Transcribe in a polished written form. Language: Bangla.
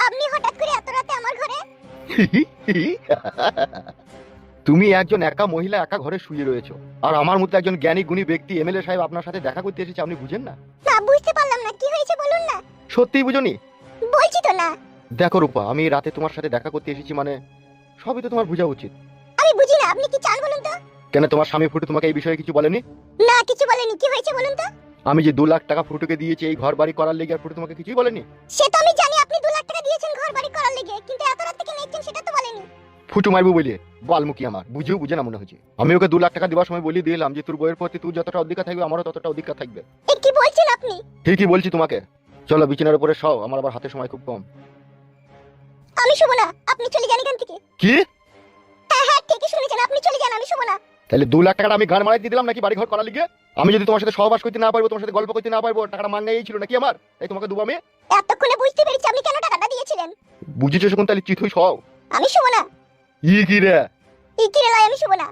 আপনি হঠাৎ করে এত রাতে আমার ঘরে? তুমি একজন একা মহিলা একা ঘরে শুয়ে রয়েছো, আর আমার মতো একজন জ্ঞানী গুণী ব্যক্তি এমএলএ সাহেব আপনার সাথে দেখা করতে এসেছে, আপনি বুঝেন না? না, বুঝতে পারলাম না, কি হয়েছে বলুন না। সত্যিই বুঝোনি? বলছি তো না। দেখো রূপা, আমি রাতে তোমার সাথে দেখা করতে এসেছি মানে সবই তো তোমার বোঝা উচিত। আমি বুঝি না, আপনি কি চান বলুন তো? কেন, তোমার স্বামী ফুটু তোমাকে এই বিষয়ে কিছু বলেনি? না, কিছু বলেনি। কি হয়েছে বলুন তো? আমি যে 2 লাখ টাকা ফুটুকে দিয়েছি এই ঘর বাড়ি করার লেগে, আর ফুটু তোমাকে কিছুই বলেনি? সে তো আমি জানি, আপনি 2 লাখ টাকা দিয়েছেন ঘর বাড়ি করার লেগে, কিন্তু এত রাত থেকে নেচ্ছেন সেটা তো বলেনি। ফুটু মারবো বলে বালমুখী আমার, বুঝেও বুঝে না মনে হচ্ছে। আমি ওকে 2 লাখ টাকা দেওয়ার সময় বলে দিলাম যে তোর বইয়ের প্রতি তুই যতটা অধিকার থাকবে আমারও ততটা অধিকার থাকবে। এ কি বলছেন আপনি? ঠিকই বলছি তোমাকে। চলো বিছানার উপরে শও, আমার আবার হাতে সময় খুব কম। আমি শুভ না, আপনি চলে যান এখান থেকে। কি? হ্যাঁ, ঠিকই শুনেছেন, আপনি চলে যান, আমি শুভ না। তাহলে 2 লাখ টাকাটা আমি গান মারাই দিয়ে দিলাম নাকি বাড়ি ঘর করার লিগে? আমি যদি তোমার সাথে সহবাস করতে না পারবো, তোমার সাথে গল্প করতে না পারবো, টাকাটা মান নেই ছিল নাকি আমার? তাই তোমাকে দেবো আমি? এতক্ষণে বুঝতে পেরেছি আপনি কেন টাকাটা দিয়েছিলেন। বুঝেছো? সেখান তাহলে চিত হই সও। আমি শুভ না। ই কি রে? এই কিরে লয়, আমি শুভ না।